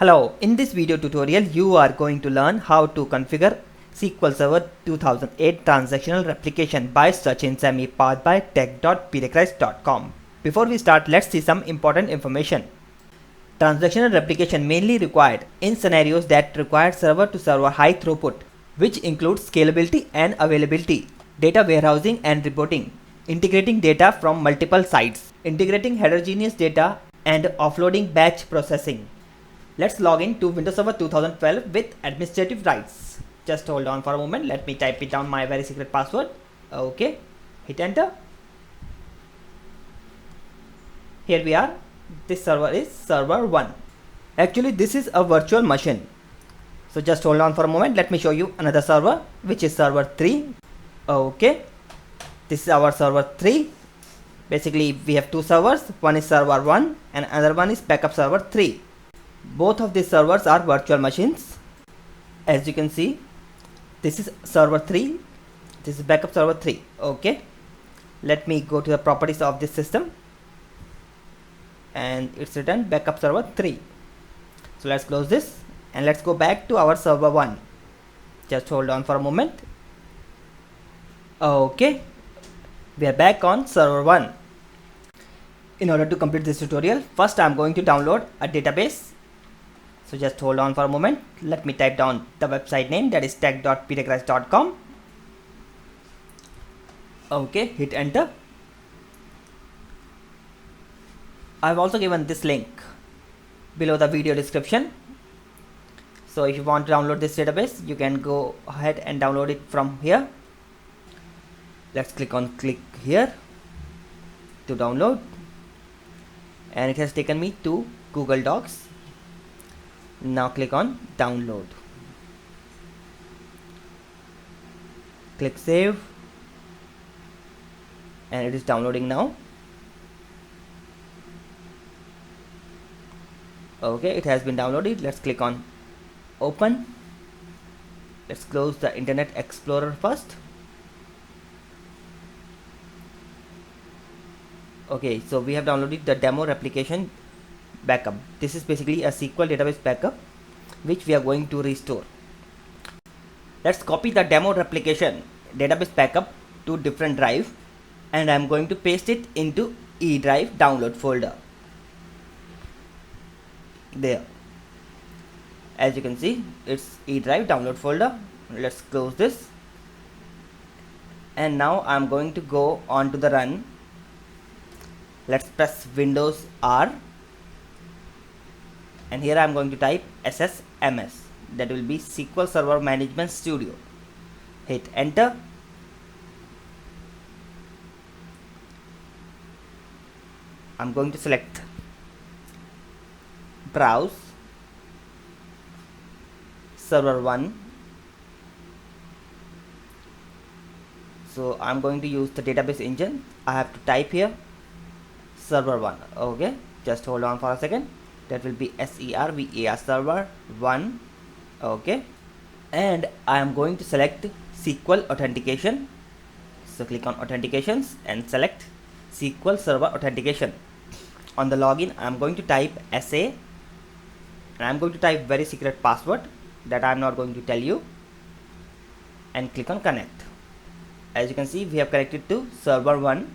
Hello, in this video tutorial you are going to learn how to configure SQL Server 2008 transactional replication by searching SEMI powered by tech.prerequisites.com. Before we start, let's see some important information. Transactional replication mainly required in scenarios that require server to server high throughput, which includes scalability and availability, data warehousing and reporting, integrating data from multiple sites, integrating heterogeneous data, and offloading batch processing. Let's log in to Windows Server 2012 with administrative rights. Just hold on for a moment. Let me type it down, my very secret password. Okay, hit enter. Here we are. This server is server 1. Actually, this is a virtual machine. So just hold on for a moment. Let me show you another server, which is server 3. Okay, this is our server 3. Basically, we have two servers. One is server 1 and another one is backup server 3. Both of these servers are virtual machines. As you can see, this is server 3, this is backup server 3. Okay, let me go to the properties of this system, and it's written backup server 3. So let's close this and let's go back to our server 1. Just hold on for a moment. Okay, we are back on server 1. In order to complete this tutorial, first I'm going to download a database. So just hold on for a moment. Let me type down the website name, that is tech.prerequisites.com. Okay, hit enter. I've also given this link below the video description. So if you want to download this database, you can go ahead and download it from here. Let's click here to download, and it has taken me to Google Docs. Now click on download. Click save, and it is downloading now. Okay, it has been downloaded. Let's click on open. Let's close the Internet Explorer first. Okay, so we have downloaded the demo replication backup. This is basically a SQL database backup which we are going to restore. Let's copy the demo replication database backup to different drive, and I'm going to paste it into E drive download folder. There, as you can see, it's E drive download folder. Let's close this, and now I'm going to go on to the run. Let's press Windows R, and here I'm going to type SSMS, that will be SQL Server Management Studio. Hit enter. I'm going to select browse server 1. So I'm going to use the database engine. I have to type here server 1. Okay, just hold on for a second. That will be SERVER server 1. Okay, and I am going to select SQL authentication. So click on authentications and select SQL Server authentication. On the login, I am going to type SA, and I am going to type very secret password that I am not going to tell you, and click on connect. As you can see, we have connected to server 1.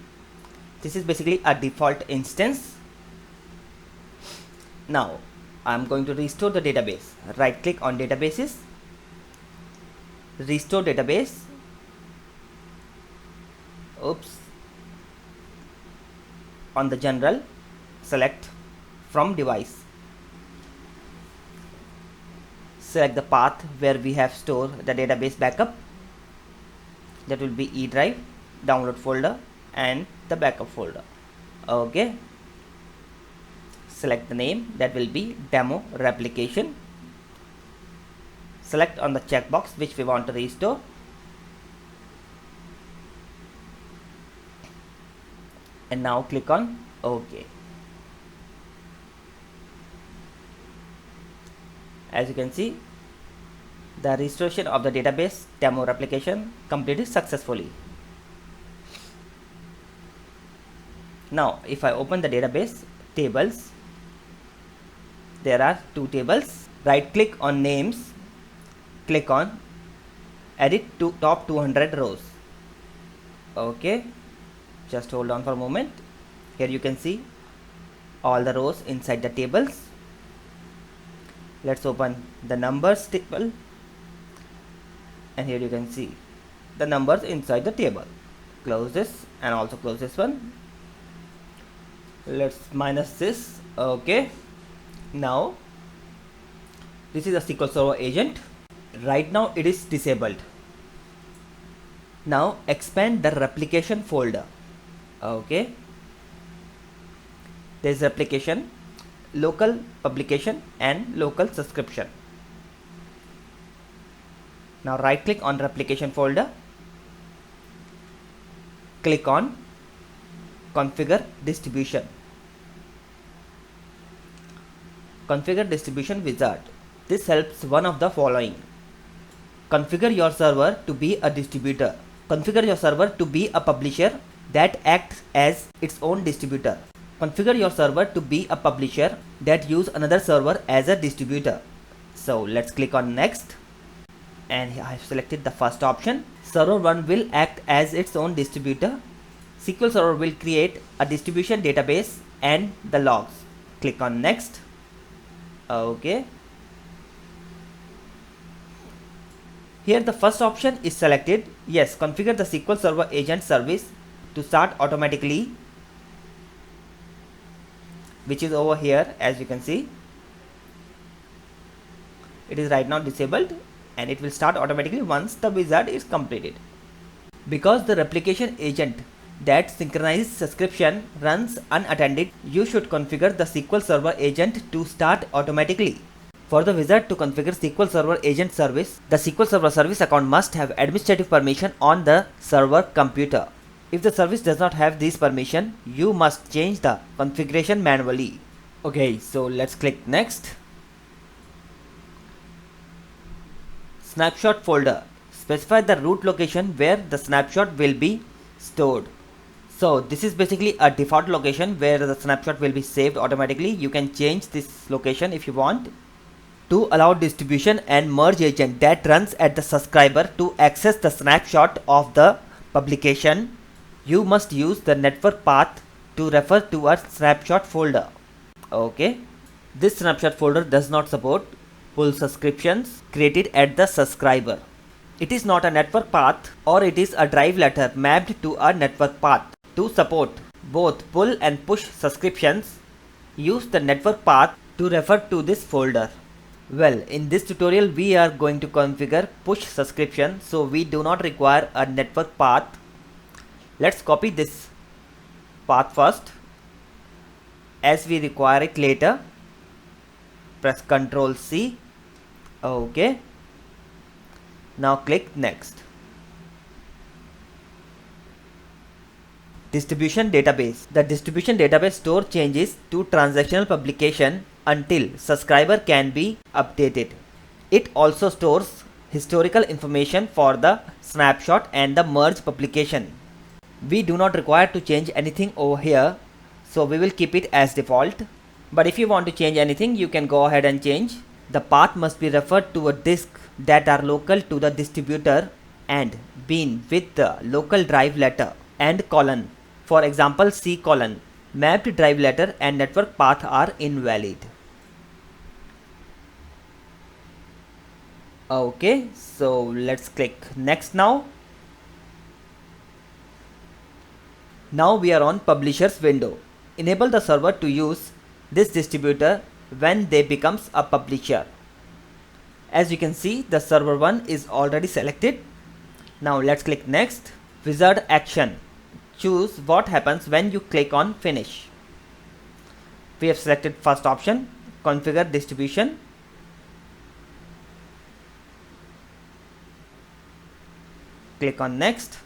This is basically a default instance. Now I'm going to restore the database. Right click on databases, restore database. Oops. On the general, select from device. Select the path where we have stored the database backup. That will be E drive download folder and the backup folder. Okay, select the name, that will be demo replication. Select on the checkbox which we want to restore, and now click on OK. As you can see, the restoration of the database demo replication completed successfully. Now if I open the database tables, there are two tables. Right click on names, click on edit to top 200 rows. Okay, just hold on for a moment. Here you can see all the rows inside the tables. Let's open the numbers table, and here you can see the numbers inside the table. Close this and also close this one. Let's minus this. Okay, now this is a SQL Server agent. Right now it is disabled. Now expand the replication folder. Okay, there is replication, local publication and local subscription. Now right click on replication folder, click on configure distribution. Configure distribution wizard. This helps one of the following. Configure your server to be a distributor. Configure your server to be a publisher that acts as its own distributor. Configure your server to be a publisher that use another server as a distributor. So let's click on next, and I have selected the first option. Server 1 will act as its own distributor. SQL Server will create a distribution database and the logs. Click on next. Okay. Here the first option is selected. Yes, configure the SQL Server agent service to start automatically, which is over here. As you can see, it is right now disabled and it will start automatically once the wizard is completed. Because the replication agent that synchronizes subscription runs unattended, you should configure the SQL Server agent to start automatically. For the wizard to configure SQL Server agent service, the SQL Server service account must have administrative permission on the server computer. If the service does not have this permission, you must change the configuration manually. Okay, so let's click next. Snapshot folder. Specify the root location where the snapshot will be stored. So this is basically a default location where the snapshot will be saved automatically. You can change this location if you want. To allow distribution and merge agent that runs at the subscriber to access the snapshot of the publication, you must use the network path to refer to a snapshot folder. Okay, this snapshot folder does not support pull subscriptions created at the subscriber. It is not a network path, or it is a drive letter mapped to a network path. To support both pull and push subscriptions, use the network path to refer to this folder. Well, in this tutorial we are going to configure push subscription, so we do not require a network path. Let's copy this path first, as we require it later. Press Ctrl C. Okay. Now click next. Distribution database. The distribution database stores changes to transactional publication until subscriber can be updated. It also stores historical information for the snapshot and the merge publication. We do not require to change anything over here, so we will keep it as default. But if you want to change anything, you can go ahead and change. The path must be referred to a disk that are local to the distributor and bin with the local drive letter and colon. For example, C colon. Mapped drive letter and network path are invalid. Okay, so let's click next now. Now we are on publishers window. Enable the server to use this distributor when they becomes a publisher. As you can see, the server 1 is already selected. Now let's click next. Wizard action. Choose what happens when you click on finish. We have selected first option, configure distribution. Click on next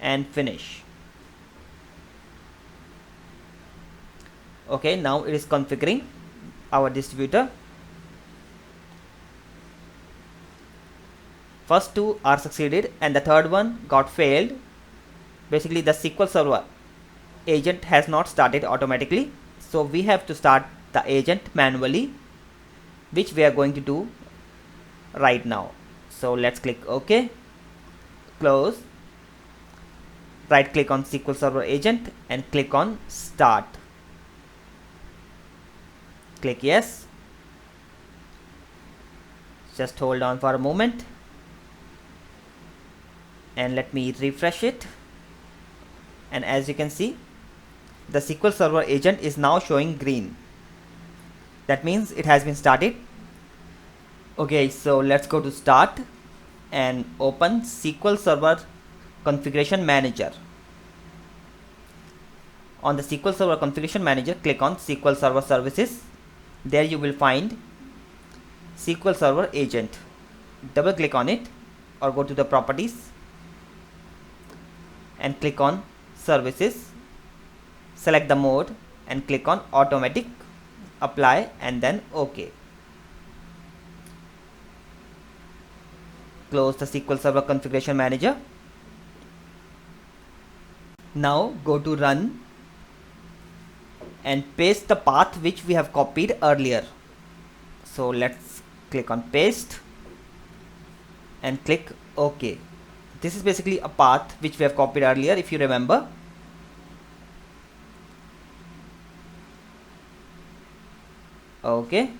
and finish. Okay, now it is configuring our distributor. First two are succeeded and the third one got failed. Basically the SQL Server agent has not started automatically, so we have to start the agent manually, which we are going to do right now. So let's click OK, close, right click on SQL Server agent and click on start. Click yes. Just hold on for a moment and let me refresh it. And as you can see, the SQL Server agent is now showing green. That means it has been started. Okay, so let's go to start and open SQL Server Configuration Manager. On the SQL Server Configuration Manager, click on SQL Server Services. There you will find SQL Server agent. Double click on it or go to the properties and click on services. Select the mode and click on automatic, apply and then OK. Close the SQL Server Configuration Manager. Now go to run and paste the path which we have copied earlier. So let's click on paste and click OK. This is basically a path which we have copied earlier, if you remember. Okay.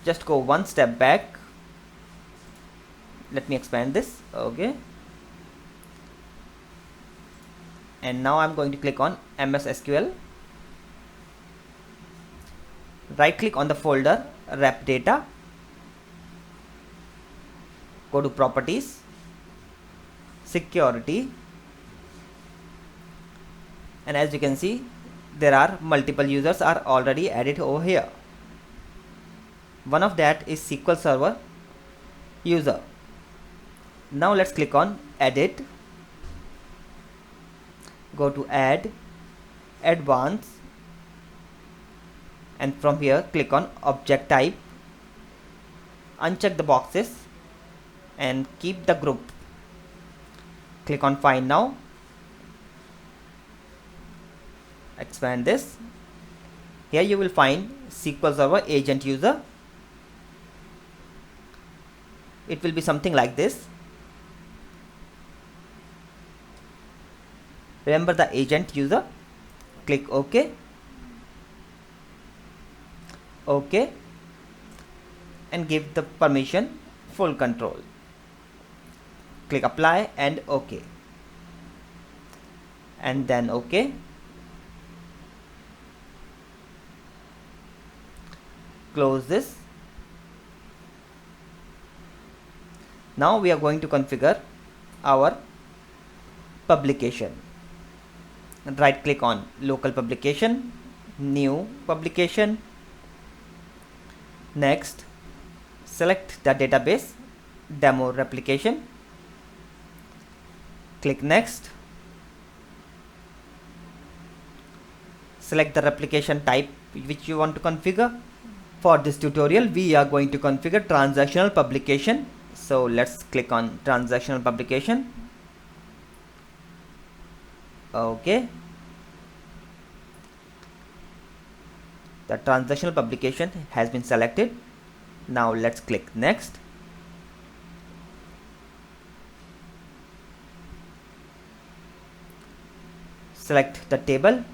Just go one step back. Let me expand this. Okay. And now I'm going to click on MS SQL. Right click on the folder rep data. Go to properties, security, and as you can see, there are multiple users are already added over here. One of that is SQL Server user. Now let's click on edit. Go to add, advanced, and from here click on object type. Uncheck the boxes and keep the group. Click on find now. Expand this. Here you will find SQL Server agent user. It will be something like this. Remember the agent user. Click OK. OK. And give the permission full control. Click apply and OK. And then OK. Close this. Now we are going to configure our publication. Right click on local publication, new publication. Next, select the database demo replication. Click next. Select the replication type which you want to configure. For this tutorial, we are going to configure transactional publication. So let's click on transactional publication. Okay. The transactional publication has been selected. Now let's click next. Select the table.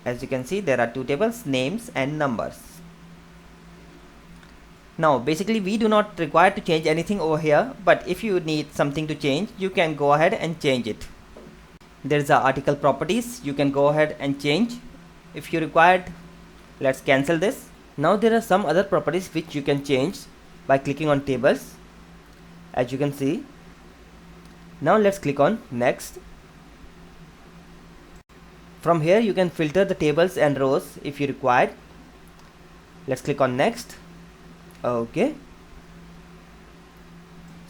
As you can see, there are two tables, names and numbers. Now basically we do not require to change anything over here, but if you need something to change, you can go ahead and change it. There is a article properties, you can go ahead and change if you required. Let's cancel this. Now there are some other properties which you can change by clicking on tables, as you can see. Now let's click on next. From here you can filter the tables and rows if you required. Let's click on next. Okay.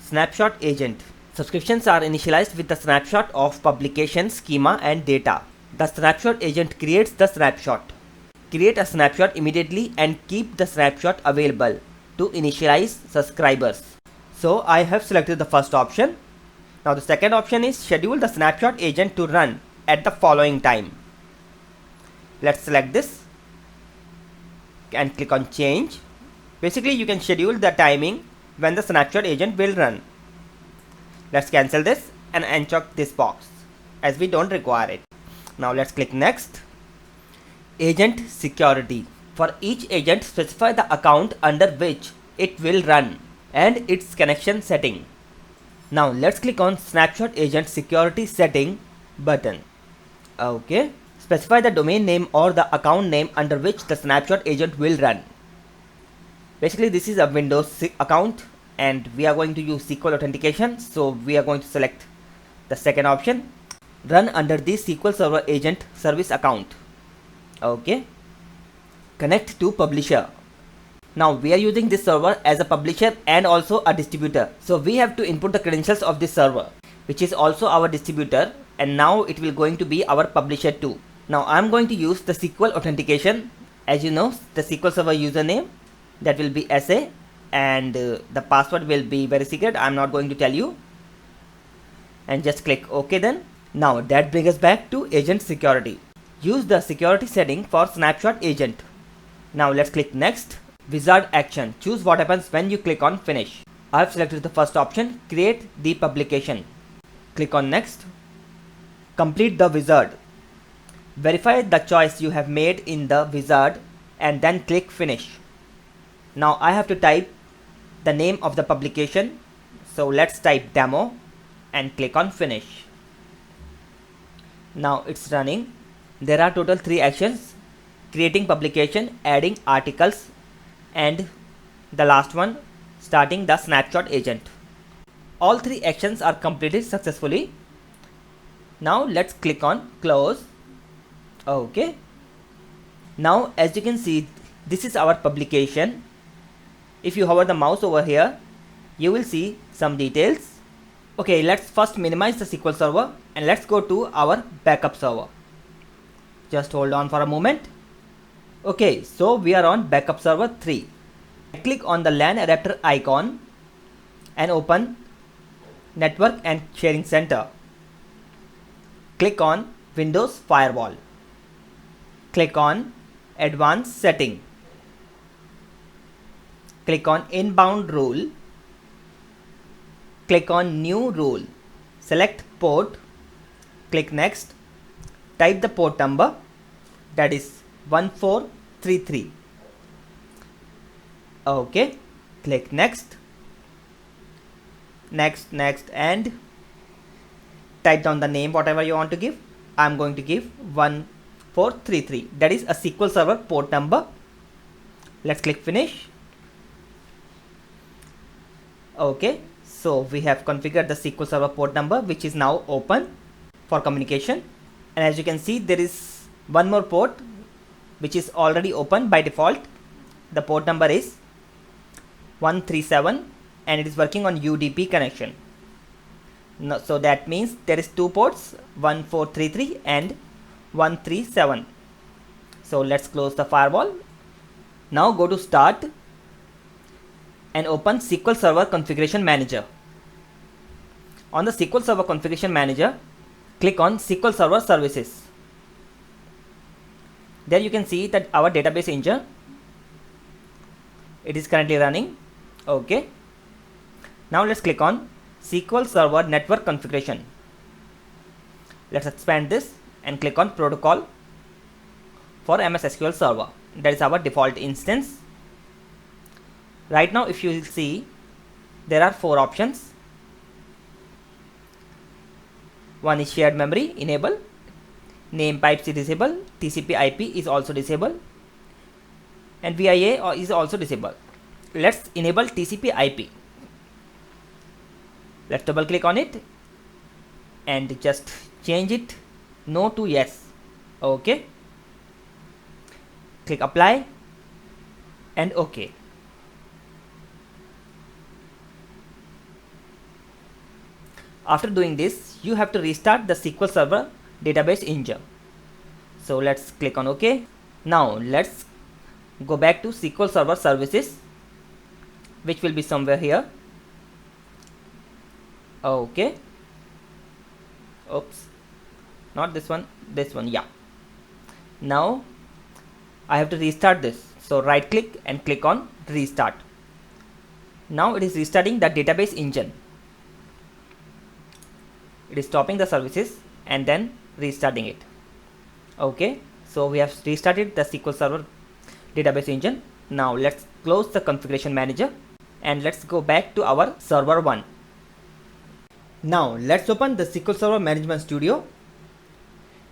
Snapshot agent. Subscriptions are initialized with the snapshot of publication, schema and data. The snapshot agent creates the snapshot. Create a snapshot immediately and keep the snapshot available to initialize subscribers. So I have selected the first option. Now the second option is schedule the snapshot agent to run at the following time. Let's select this and click on change. Basically you can schedule the timing when the snapshot agent will run. Let's cancel this and uncheck this box as we don't require it. Now let's click next. Agent security. For each agent, specify the account under which it will run and its connection setting. Now let's click on snapshot agent security setting button. Okay. Specify the domain name or the account name under which the snapshot agent will run. Basically this is a Windows account and we are going to use SQL authentication, so we are going to select the second option, run under the SQL Server agent service account. Okay. Connect to publisher. Now we are using this server as a publisher and also a distributor, so we have to input the credentials of this server, which is also our distributor, and now it will going to be our publisher too. Now I'm going to use the SQL authentication. As you know, the SQL Server username, that will be SA, and the password will be very secret. I'm not going to tell you. And just click OK then. Now that brings us back to agent security. Use the security setting for snapshot agent. Now let's click next. Wizard action. Choose what happens when you click on finish. I have selected the first option, create the publication. Click on next. Complete the wizard. Verify the choice you have made in the wizard and then click finish. Now I have to type the name of the publication, so let's type demo and click on finish. Now it's running. There are total 3 actions: creating publication, adding articles, and the last one, starting the snapshot agent. All 3 actions are completed successfully. Now let's click on close. Okay. Now as you can see, this is our publication. If you hover the mouse over here, you will see some details. Okay, let's first minimize the SQL Server and let's go to our backup server. Just hold on for a moment. Okay, so we are on backup server 3. Click on the LAN adapter icon and open Network and Sharing Center. Click on Windows Firewall. Click on Advanced Setting. Click on Inbound Rule. Click on New Rule. Select port. Click Next. Type the port number, that is 1433. Okay. Click Next. Next, and type down the name whatever you want to give. I'm going to give 1433. That is a SQL Server port number. Let's click finish. Okay, so we have configured the SQL Server port number, which is now open for communication. And as you can see, there is one more port which is already open by default. The port number is 137 and it is working on UDP connection. No, so that means there is 2 ports, 1433 and 137. So let's close the firewall. Now go to Start and open SQL Server Configuration Manager. On the SQL Server Configuration Manager, click on SQL Server Services. There you can see that our database engine, it is currently running. Okay. Now let's click on SQL Server Network Configuration. Let's expand this and click on Protocol for MS SQL Server. That is our default instance. Right now, if you will see, there are 4 options. One is shared memory, enable. Name pipes is disabled. TCP IP is also disabled. And VIA is also disabled. Let's enable TCP IP. Let's double click on it and just change it no to yes. Okay. Click apply and OK. After doing this, you have to restart the SQL Server database engine. So let's click on OK. Now let's go back to SQL Server Services, which will be somewhere here. Okay. Oops. Not this one. This one. Yeah. Now I have to restart this. So right click and click on restart. Now it is restarting the database engine. It is stopping the services and then restarting it. Okay, so we have restarted the SQL Server database engine. Now let's close the configuration manager and let's go back to our server 1. Now let's open the SQL Server Management Studio.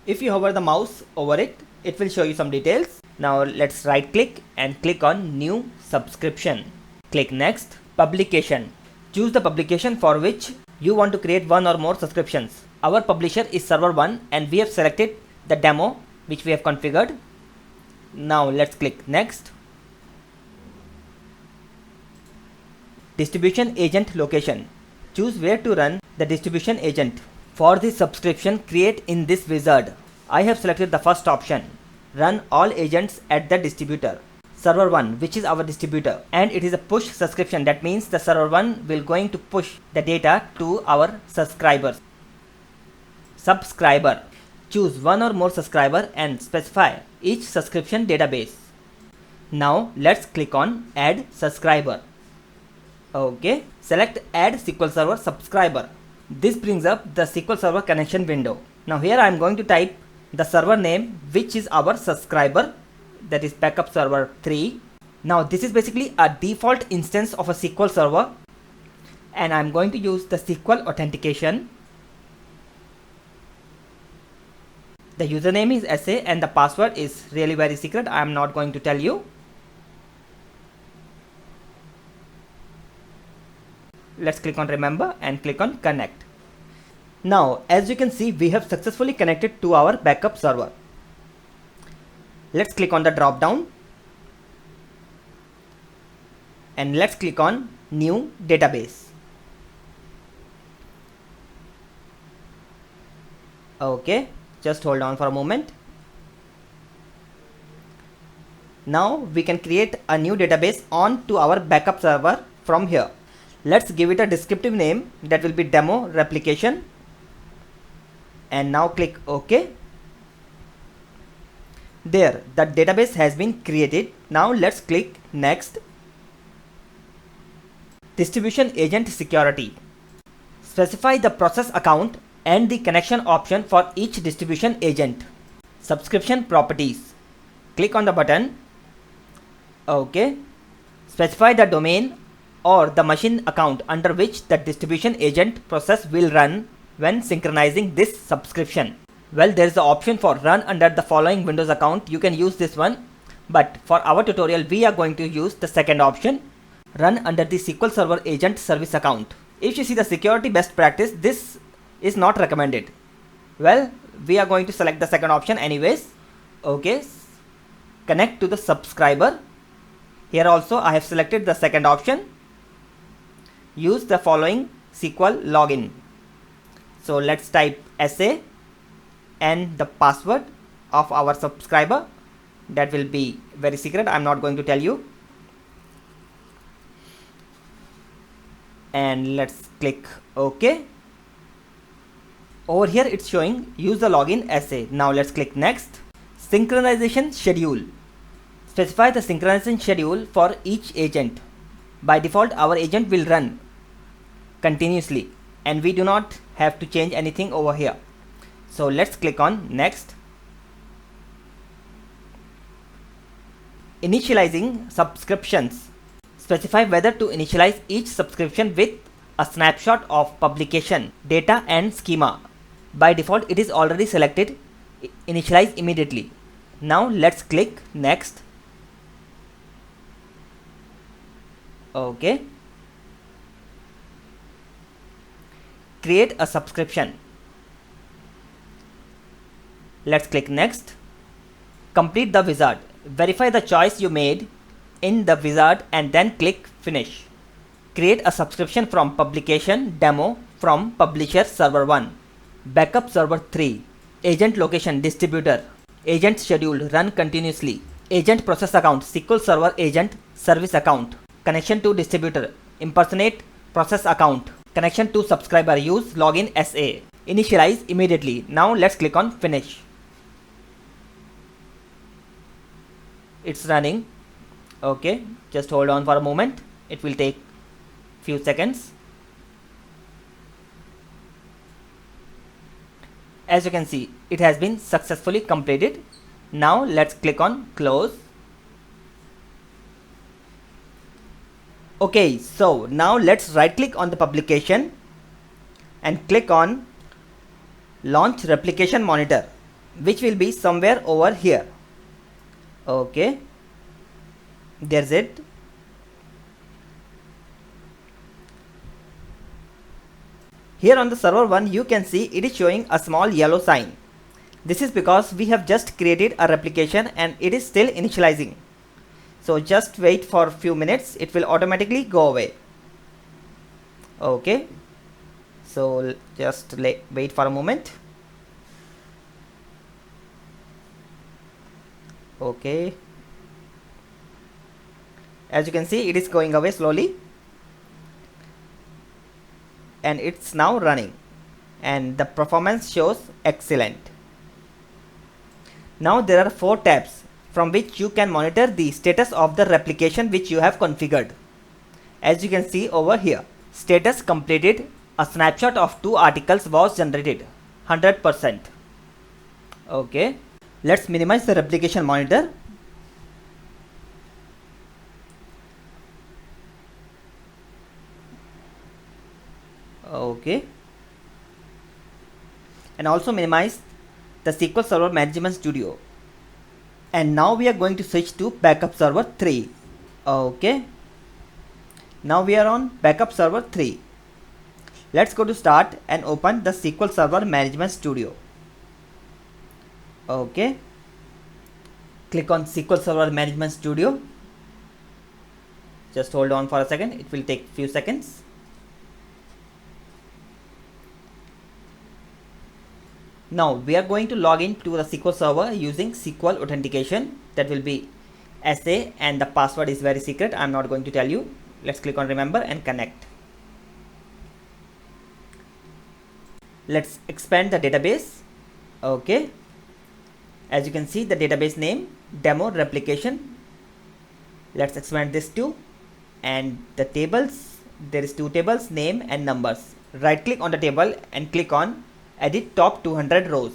If you hover the mouse over it, it will show you some details. Now let's right click and click on new subscription. Click next, publication. Choose the publication for which you want to create one or more subscriptions. Our publisher is server 1 and we have selected the demo which we have configured. Now let's click next. Distribution agent location. Choose where to run the distribution agent. For this subscription, create in this wizard. I have selected the first option. Run all agents at the distributor. Server 1, which is our distributor, and it is a push subscription. That means the server 1 will going to push the data to our subscribers. Subscriber. Choose one or more subscriber and specify each subscription database. Now let's click on add subscriber. Okay, select add SQL Server subscriber. This brings up the SQL Server connection window. Now here I am going to type the server name which is our subscriber, that is backup server 3. Now this is basically a default instance of a SQL Server and I am going to use the SQL authentication. The username is SA and the password is really very secret. I am not going to tell you. Let's click on remember and click on connect. Now as you can see, we have successfully connected to our backup server. Let's click on the drop down and let's click on new database. Okay, just hold on for a moment. Now we can create a new database on to our backup server from here. Let's give it a descriptive name that will be demo replication and now click OK. There, the database has been created. Now let's click next. Distribution agent security. Specify the process account and the connection option for each distribution agent. Subscription properties. Click on the button. Okay. Specify the domain or the machine account under which the distribution agent process will run when synchronizing this subscription. Well, there is the option for run under the following Windows account. You can use this one, but for our tutorial we are going to use the second option, run under the SQL Server agent service account. If you see the security best practice, this is not recommended. Well, we are going to select the second option anyways. Okay, connect to the subscriber. Here also I have selected the second option. Use the following SQL login. So let's type SA and the password of our subscriber. That will be very secret. I'm not going to tell you. And let's click OK. Over here it's showing use the login SA. Now let's click next. Synchronization schedule. Specify the synchronization schedule for each agent. By default our agent will run continuously and we do not have to change anything over here. So let's click on next. Initializing subscriptions. Specify whether to initialize each subscription with a snapshot of publication, data and schema. By default it is already selected. Initialize immediately. Now let's click next. Okay. Create a subscription. Let's click next. Complete the wizard. Verify the choice you made in the wizard and then click finish. Create a subscription from publication demo from publisher server 1, backup server 3, agent location distributor, agent schedule run continuously, agent process account SQL Server agent service account, connection to distributor impersonate process account, connection to subscriber use login SA, initialize immediately. Now let's click on finish. It's running. Okay, just hold on for a moment. It will take few seconds. As you can see, it has been successfully completed. Now let's click on close. Okay, so now let's right click on the publication and click on launch replication monitor, which will be somewhere over here. Okay, there's it. Here on the server 1, you can see it is showing a small yellow sign. This is because we have just created a replication and it is still initializing. So just wait for a few minutes, it will automatically go away. Okay, so just wait for a moment. Okay, as you can see, it is going away slowly and it's now running and the performance shows excellent. Now there are 4 tabs from which you can monitor the status of the replication which you have configured. As you can see over here, status completed, a snapshot of 2 articles was generated, 100%. Okay, let's minimize the replication monitor. Okay, and also minimize the SQL Server Management Studio. And now we are going to switch to backup server 3. Okay, now we are on backup server 3. Let's go to start and open the SQL Server Management Studio. Okay, click on SQL Server Management Studio. Just hold on for a second, it will take few seconds. Now we are going to log in to the SQL Server using SQL authentication. That will be SA and the password is very secret. I'm not going to tell you. Let's click on remember and connect. Let's expand the database. Okay, as you can see, the database name demo replication. Let's expand this too. And the tables, there is 2 tables, name and numbers. Right click on the table and click on edit top 200 rows.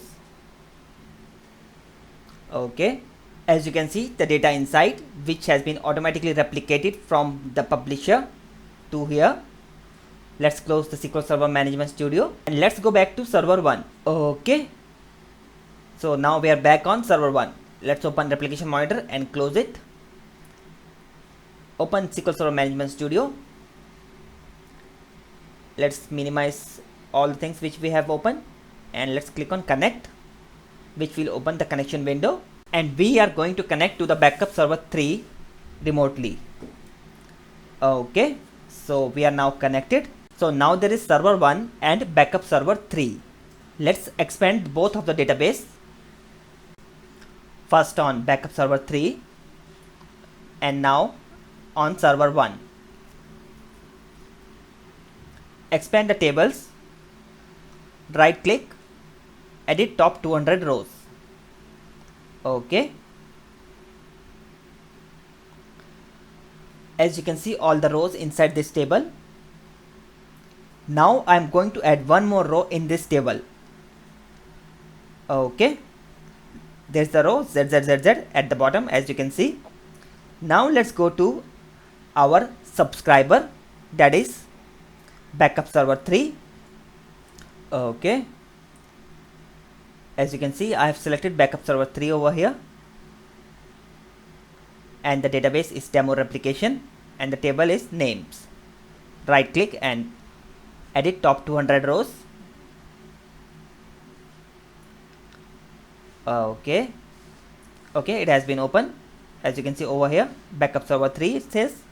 Okay, as you can see, the data inside which has been automatically replicated from the publisher to here. Let's close the SQL Server Management Studio and let's go back to server 1. Okay, so now we are back on server 1. Let's open replication monitor and close it. Open SQL Server Management Studio. Let's minimize all the things which we have opened and let's click on connect, which will open the connection window, and we are going to connect to the backup server 3 remotely. Okay, so we are now connected. So now there is server 1 and backup server 3. Let's expand both of the database. First on backup server 3 and now on server 1. Expand the tables, right click, edit top 200 rows. Okay, as you can see, all the rows inside this table. Now I am going to add one more row in this table. Okay, there's the row ZZZZ at the bottom, as you can see. Now let's go to our subscriber, that is backup server 3. Okay, as you can see, I have selected backup server 3 over here, and the database is demo replication and the table is names. Right click and edit top 200 rows. Okay, it has been opened. As you can see over here, backup server 3 it says,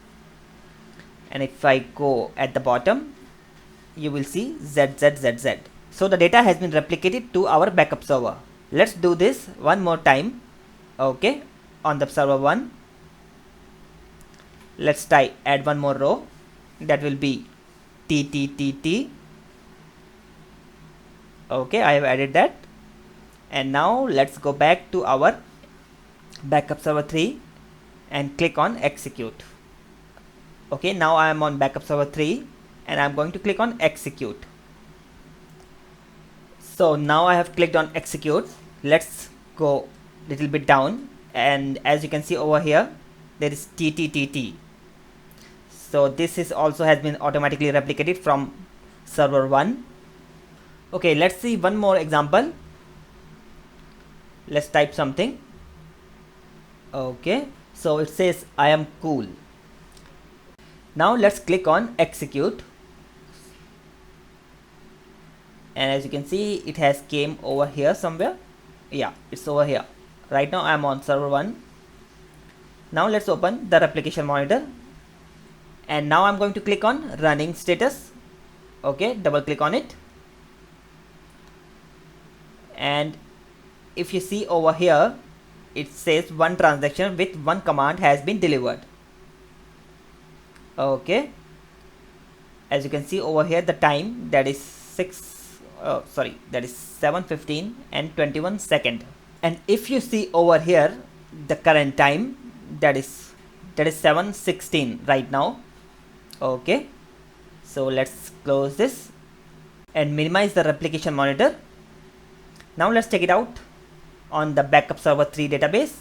and if I go at the bottom, you will see ZZZZ. So the data has been replicated to our backup server. Let's do this one more time. Okay, on the server 1, let's add one more row, that will be TTTT. Okay, I have added that. And now let's go back to our backup server 3 and click on execute. Okay, now I am on backup server 3 and I'm going to click on execute. So now I have clicked on execute. Let's go little bit down, and as you can see over here there is TTTT. So this is also has been automatically replicated from server 1. Okay, let's see one more example. Let's type something. Okay, so it says I am cool. Now let's click on execute, and as you can see it has came over here somewhere. Yeah, it's over here. Right now I am on server 1. Now let's open the replication monitor, and now I'm going to click on running status. Okay, double click on it, and if you see over here it says one transaction with one command has been delivered. Okay, as you can see over here the time, that is 7:15 and 21 seconds. And if you see over here the current time, that is 7:16 right now. Okay, so let's close this and minimize the replication monitor. Now let's check it out on the backup server 3 database.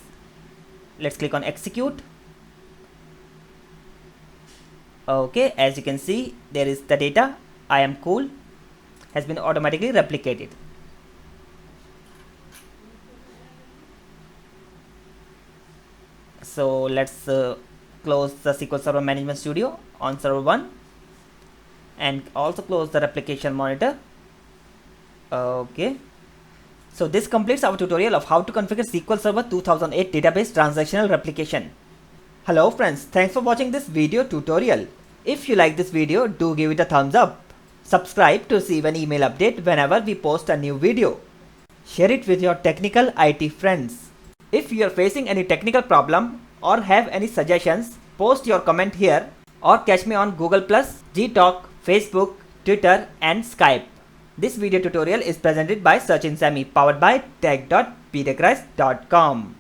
Let's click on execute. Okay, as you can see there is the data I am cool has been automatically replicated. So let's close the SQL Server Management Studio on server 1 and also close the replication monitor. Okay, so this completes our tutorial of how to configure SQL Server 2008 database transactional replication. Hello friends, thanks for watching this video tutorial. If you like this video, do give it a thumbs up. Subscribe to receive an email update whenever we post a new video. Share it with your technical IT friends. If you are facing any technical problem or have any suggestions, post your comment here or catch me on Google+, Gtalk, Facebook, Twitter and Skype. This video tutorial is presented by Search in Semi, powered by tech.pdechrist.com.